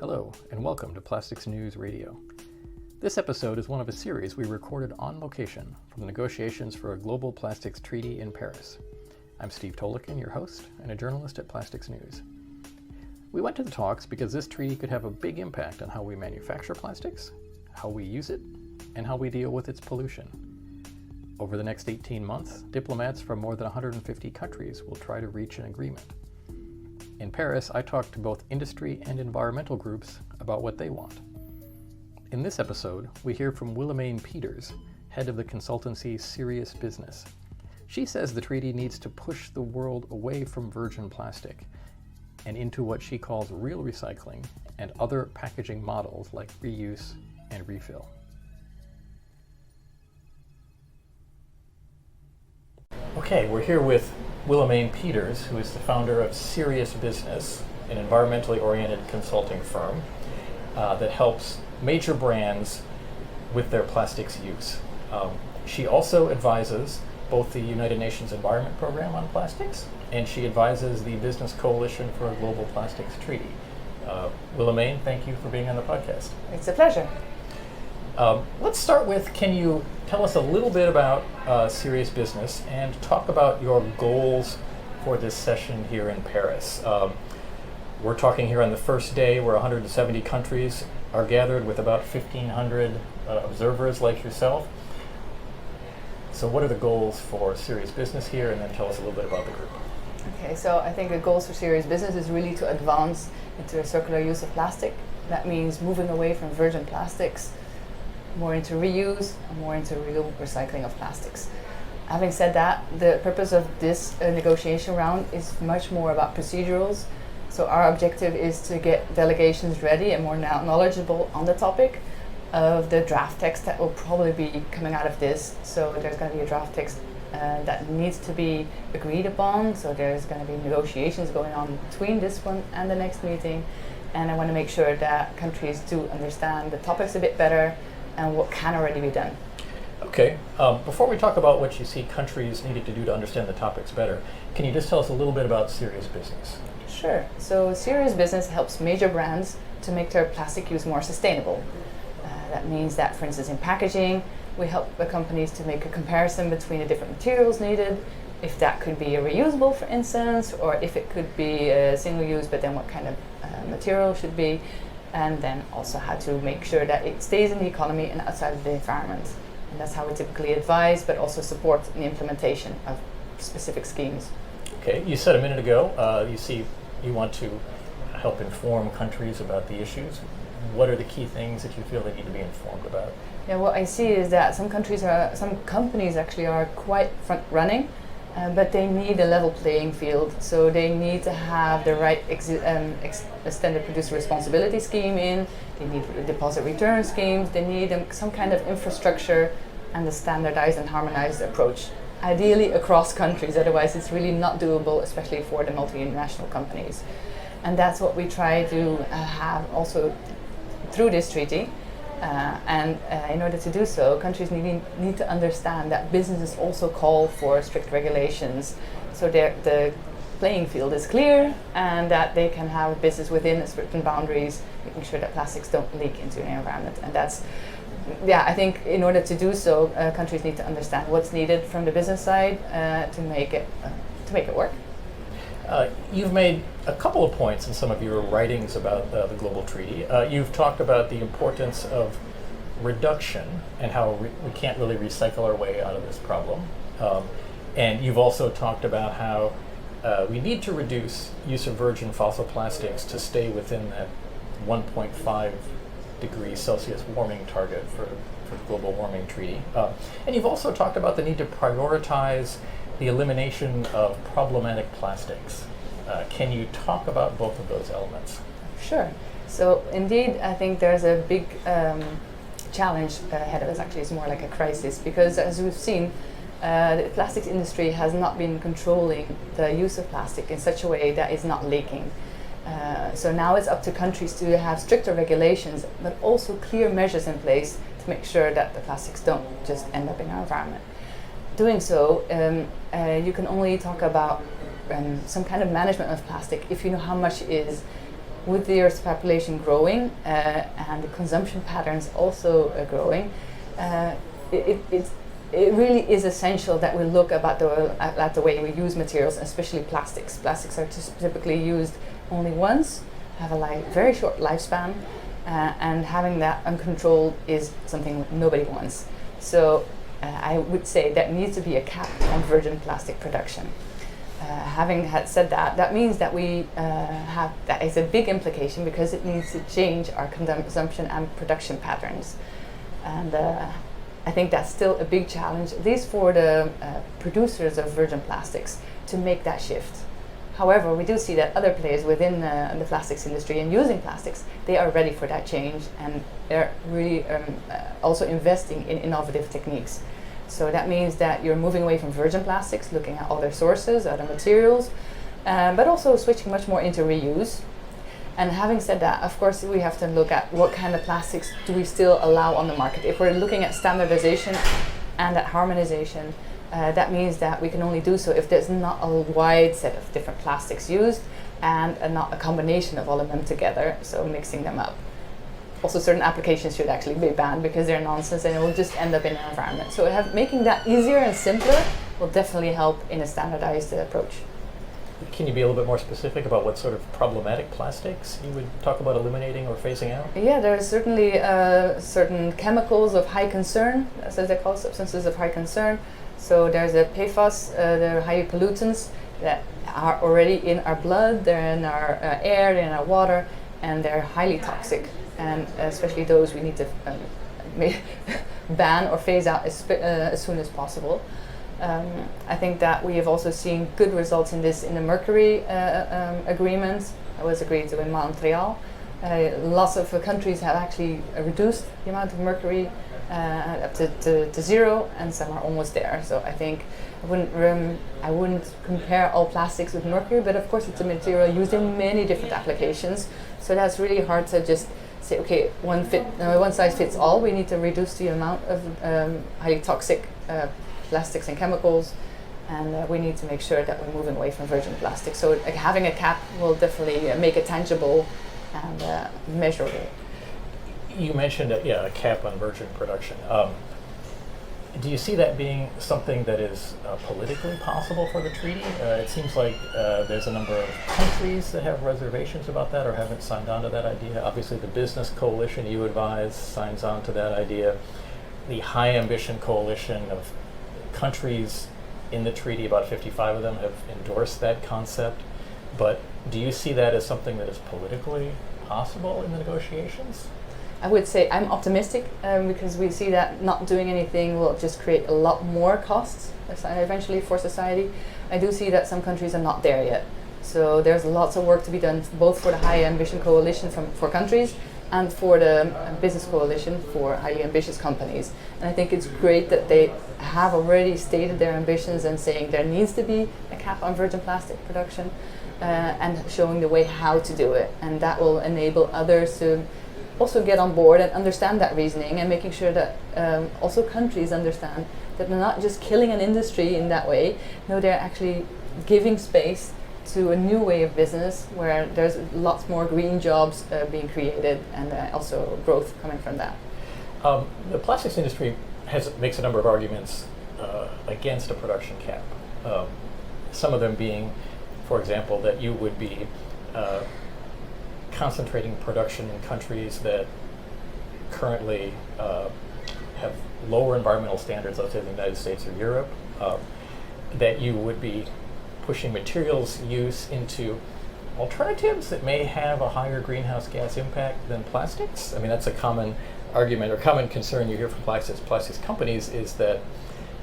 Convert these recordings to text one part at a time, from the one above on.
Hello, and welcome to Plastics News Radio. This episode is one of a series we recorded on location from the negotiations for a global plastics treaty in Paris. I'm Steve Tolikin, your host, and a journalist at Plastics News. We went to the talks because this treaty could have a big impact on how we manufacture plastics, how we use it, and how we deal with its pollution. Over the next 18 months, diplomats from more than 150 countries will try to reach an agreement. In Paris, I talked to both industry and environmental groups about what they want. In this episode, we hear from Willemijn Peeters, head of the consultancy Searious Business. She says the treaty needs to push the world away from virgin plastic and into what she calls real recycling and other packaging models like reuse and refill. Okay, we're here with Willemijn Peeters, who is the founder of Searious Business, an environmentally oriented consulting firm that helps major brands with their plastics use. She also advises both the United Nations Environment Program on plastics, and she advises the Business Coalition for a Global Plastics Treaty. Willemijn, thank you for being on the podcast. It's a pleasure. Let's start with, can you tell us a little bit about Searious Business and talk about your goals for this session here in Paris? We're talking here on the first day where 170 countries are gathered with about 1,500 observers like yourself. So what are the goals for Searious Business here, and then tell us a little bit about the group. Okay, so I think the goals for Searious Business is really to advance into a circular use of plastic. That means moving away from virgin plastics, more into reuse, and more into real recycling of plastics. Having said that, the purpose of this negotiation round is much more about procedurals. So our objective is to get delegations ready and more knowledgeable on the topic of the draft text that will probably be coming out of this. So there's going to be a draft text that needs to be agreed upon. So there's going to be negotiations going on between this one and the next meeting. And I want to make sure that countries do understand the topics a bit better and what can already be done. Okay, before we talk about what you see countries needed to do to understand the topics better, can you just tell us a little bit about Searious Business? Sure. So Searious Business helps major brands to make their plastic use more sustainable. That means that, for instance, in packaging, we help the companies to make a comparison between the different materials needed, if that could be a reusable, for instance, or if it could be a single use, but then what kind of material should be, and then also how to make sure that it stays in the economy and outside of the environment. And that's how we typically advise, but also support the implementation of specific schemes. Okay, you said a minute ago, you want to help inform countries about the issues. What are the key things that you feel they need to be informed about? Yeah, what I see is that some companies actually are quite front running, but they need a level playing field. So they need to have the right extended producer responsibility scheme in, they need deposit return schemes, they need some kind of infrastructure and a standardized and harmonized approach, ideally across countries, otherwise it's really not doable, especially for the multinational companies. And that's what we try to have also through this treaty. In order to do so, countries need to understand that businesses also call for strict regulations, so the playing field is clear and that they can have a business within certain boundaries, making sure that plastics don't leak into the environment. And that's, I think in order to do so, countries need to understand what's needed from the business side to make it work. You've made a couple of points in some of your writings about the global treaty. You've talked about the importance of reduction and how we can't really recycle our way out of this problem. And you've also talked about how we need to reduce use of virgin fossil plastics to stay within that 1.5 degrees Celsius warming target for the global warming treaty. And you've also talked about the need to prioritize the elimination of problematic plastics. Can you talk about both of those elements? Sure. So indeed, I think there's a big challenge ahead of us. Actually, it's more like a crisis, because as we've seen, the plastics industry has not been controlling the use of plastic in such a way that it's not leaking. So now it's up to countries to have stricter regulations, but also clear measures in place to make sure that the plastics don't just end up in our environment. Doing so, you can only talk about some kind of management of plastic if you know how much is with the Earth's population growing and the consumption patterns also growing, it really is essential that we look at the way we use materials, especially plastics. Plastics are typically used only once, have a very short lifespan, and having that uncontrolled is something nobody wants. So I would say there needs to be a cap on virgin plastic production. Having said that, that means that that is a big implication because it needs to change our consumption and production patterns. And I think that's still a big challenge, at least for the producers of virgin plastics, to make that shift. However, we do see that other players within the plastics industry and using plastics, they are ready for that change, and they're really also investing in innovative techniques. So that means that you're moving away from virgin plastics, looking at other sources, other materials, but also switching much more into reuse. And having said that, of course, we have to look at what kind of plastics do we still allow on the market. If we're looking at standardization and at harmonization, that means that we can only do so if there's not a wide set of different plastics used and not a combination of all of them together, so mixing them up. Also, certain applications should actually be banned because they're nonsense and it will just end up in our environment. So making that easier and simpler will definitely help in a standardized approach. Can you be a little bit more specific about what sort of problematic plastics you would talk about eliminating or phasing out? Yeah, there are certainly certain chemicals of high concern, as they call substances of high concern. So there's the PFAS, they're highly pollutants that are already in our blood, they're in our air, they're in our water, and they're highly toxic. And especially those we need to ban or phase out as soon as possible. I think that we have also seen good results in this in the mercury agreement that was agreed to in Montreal. Lots of countries have actually reduced the amount of mercury up to zero, and some are almost there. So I think I wouldn't compare all plastics with mercury, but of course it's a material used in many different applications. So that's really hard to just say, okay, one size fits all. We need to reduce the amount of highly toxic plastics and chemicals, and we need to make sure that we're moving away from virgin plastic. So having a cap will definitely make it tangible and measurable. You mentioned a cap on virgin production. Do you see that being something that is politically possible for the treaty? It seems like there's a number of countries that have reservations about that or haven't signed on to that idea. Obviously, the business coalition you advise signs on to that idea. The high ambition coalition of countries in the treaty, about 55 of them, have endorsed that concept. But do you see that as something that is politically possible in the negotiations? I would say I'm optimistic because we see that not doing anything will just create a lot more costs eventually for society. I do see that some countries are not there yet. So there's lots of work to be done both for the high ambition coalition for countries and for the business coalition for highly ambitious companies. And I think it's great that they have already stated their ambitions and saying there needs to be a cap on virgin plastic production and showing the way how to do it. And that will enable others to also get on board and understand that reasoning, and making sure that also countries understand that they're not just killing an industry in that way. No, they're actually giving space to a new way of business where there's lots more green jobs being created and also growth coming from that. The plastics industry makes a number of arguments against a production cap. Some of them being, for example, that you would be concentrating production in countries that currently have lower environmental standards, let's say the United States or Europe, that you would be pushing materials use into alternatives that may have a higher greenhouse gas impact than plastics. I mean, that's a common argument or common concern you hear from plastics companies is that,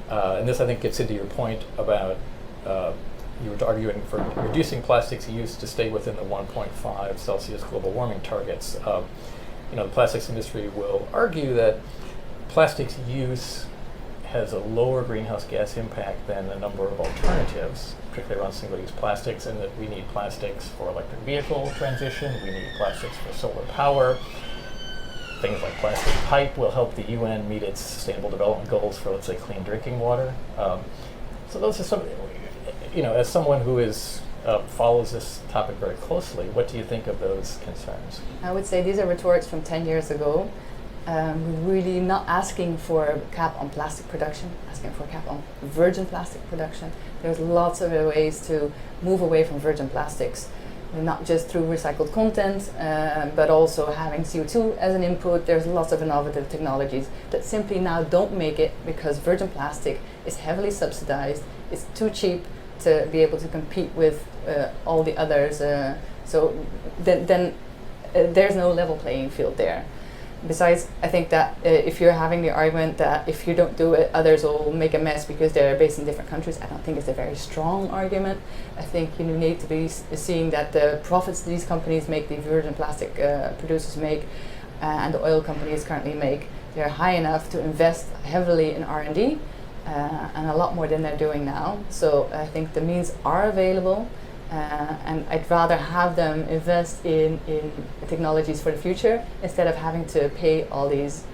and this I think gets into your point about you were arguing for reducing plastics use to stay within the 1.5 Celsius global warming targets. The plastics industry will argue that plastics use has a lower greenhouse gas impact than a number of alternatives, particularly around single-use plastics, and that we need plastics for electric vehicle transition, we need plastics for solar power. Things like plastic pipe will help the UN meet its sustainable development goals for, let's say, clean drinking water. So those are some, as someone who is follows this topic very closely. What do you think of those concerns? I would say these are rhetorics from 10 years ago. Really not asking for a cap on plastic production, asking for a cap on virgin plastic production. There's lots of ways to move away from virgin plastics, not just through recycled content, but also having CO2 as an input. There's lots of innovative technologies that simply now don't make it because virgin plastic is heavily subsidized. It's too cheap to be able to compete with all the others. So then there's no level playing field there. Besides, I think that if you're having the argument that if you don't do it, others will make a mess because they're based in different countries, I don't think it's a very strong argument. I think you need to be seeing that the profits these companies make, the virgin plastic producers make, and the oil companies currently make, they're high enough to invest heavily in R&D, and a lot more than they're doing now. So I think the means are available. And I'd rather have them invest in technologies for the future instead of having to pay all these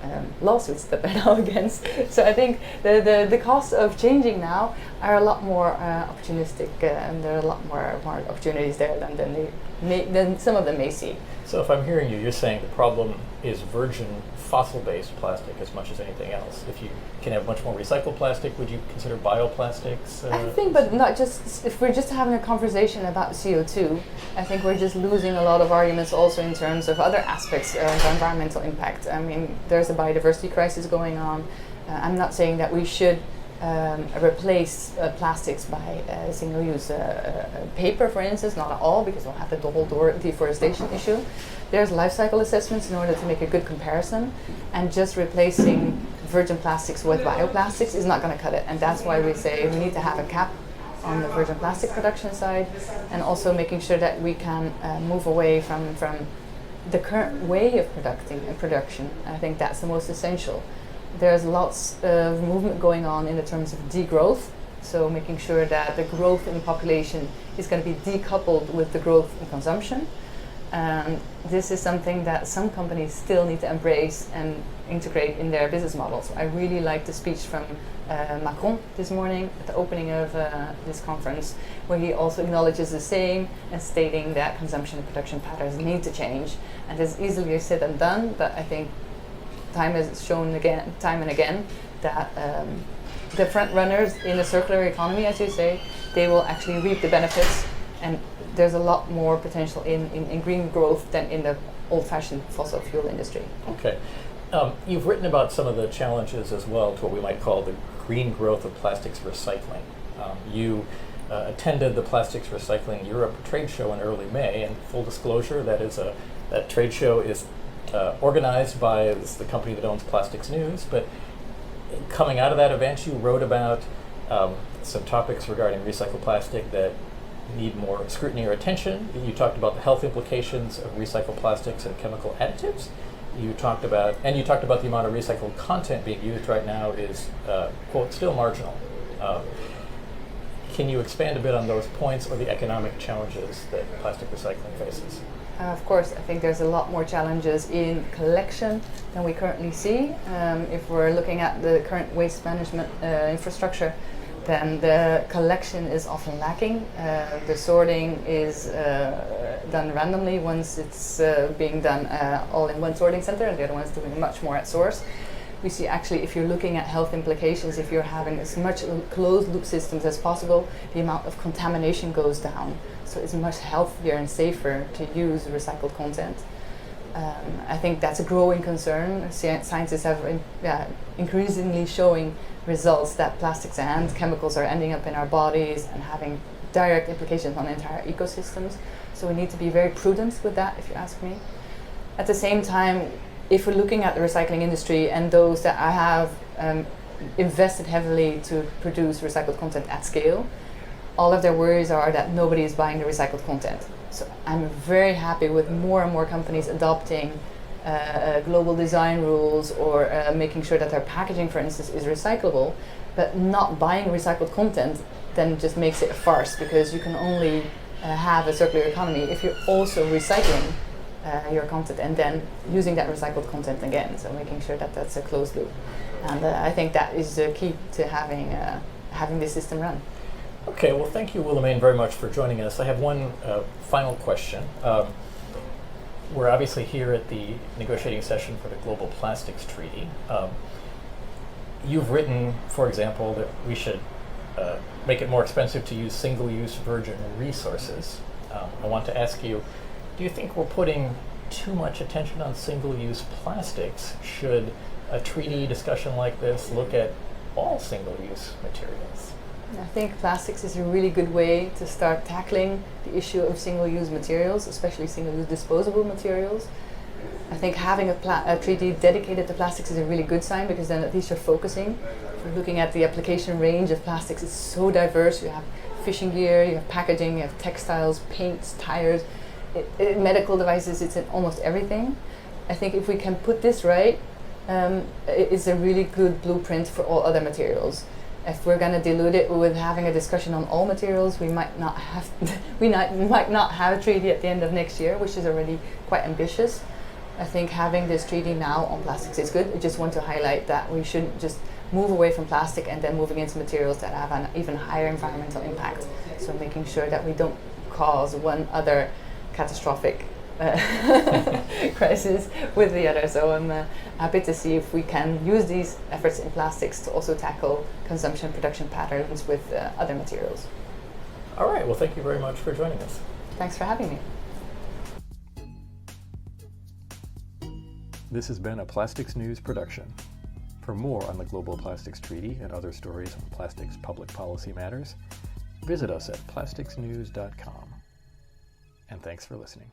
lawsuits that they're now against. So I think the costs of changing now are a lot more opportunistic, and there are a lot more opportunities there than some of them may see. So if I'm hearing you, you're saying the problem is virgin fossil-based plastic as much as anything else. If you can have much more recycled plastic, would you consider bioplastics? I think, but not just, if we're just having a conversation about CO2, I think we're just losing a lot of arguments also in terms of other aspects of environmental impact. I mean, there's a biodiversity crisis going on. I'm not saying that we should replace plastics by single-use paper, for instance, not at all, because we'll have the whole deforestation issue. There's life cycle assessments in order to make a good comparison, and just replacing virgin plastics with bioplastics is not going to cut it. And that's why we say we need to have a cap on the virgin plastic production side, and also making sure that we can move away from the current way of production. I think that's the most essential. There's lots of movement going on in the terms of degrowth, so making sure that the growth in the population is going to be decoupled with the growth in consumption. This is something that some companies still need to embrace and integrate in their business models. I really liked the speech from Macron this morning at the opening of this conference, where he also acknowledges the same and stating that consumption and production patterns need to change. And it's easily said and done, but I think time has shown time and again that the front runners in the circular economy, as you say, they will actually reap the benefits, and there's a lot more potential in green growth than in the old-fashioned fossil fuel industry. Okay. You've written about some of the challenges as well to what we might call the green growth of plastics recycling. You attended the Plastics Recycling Europe trade show in early May, and full disclosure, that trade show is organized by the company that owns Plastics News, but coming out of that event, you wrote about some topics regarding recycled plastic that need more scrutiny or attention. You talked about the health implications of recycled plastics and chemical additives. You talked about the amount of recycled content being used right now is, quote, still marginal. Can you expand a bit on those points or the economic challenges that plastic recycling faces? Of course, I think there's a lot more challenges in collection than we currently see. If we're looking at the current waste management infrastructure, then the collection is often lacking. The sorting is done randomly once it's being done all in one sorting center, and the other one's doing much more at source. We see actually, if you're looking at health implications, if you're having as much closed loop systems as possible, the amount of contamination goes down. So it's much healthier and safer to use recycled content. I think that's a growing concern. Scientists have increasingly showing results that plastics and chemicals are ending up in our bodies and having direct implications on entire ecosystems. So we need to be very prudent with that, if you ask me. At the same time, if we're looking at the recycling industry and those that I have invested heavily to produce recycled content at scale, all of their worries are that nobody is buying the recycled content. So I'm very happy with more and more companies adopting global design rules or making sure that their packaging, for instance, is recyclable, but not buying recycled content then just makes it a farce, because you can only have a circular economy if you're also recycling your content and then using that recycled content again. So making sure that that's a closed loop. And I think that is the key to having this system run. Okay, well, thank you, Willemijn, very much for joining us. I have one final question. We're obviously here at the negotiating session for the Global Plastics Treaty. You've written, for example, that we should make it more expensive to use single-use virgin resources. I want to ask you, do you think we're putting too much attention on single-use plastics? Should a treaty discussion like this look at all single-use materials? I think plastics is a really good way to start tackling the issue of single-use materials, especially single-use disposable materials. I think having a treaty dedicated to plastics is a really good sign, because then at least you're focusing. If you're looking at the application range of plastics, it's so diverse. You have fishing gear, you have packaging, you have textiles, paints, tires, medical devices, it's in almost everything. I think if we can put this right, it's a really good blueprint for all other materials. If we're going to dilute it with having a discussion on all materials, we might not have might not have a treaty at the end of next year, which is already quite ambitious. I think having this treaty now on plastics is good. I just want to highlight that we shouldn't just move away from plastic and then moving into materials that have an even higher environmental impact. So making sure that we don't cause one other catastrophic crisis with the other. So I'm happy to see if we can use these efforts in plastics to also tackle consumption production patterns with other materials. All right, well, thank you very much for joining us. Thanks for having me. This has been a Plastics News production. For more on the Global Plastics Treaty and other stories on plastics public policy matters, visit us at plasticsnews.com. And thanks for listening.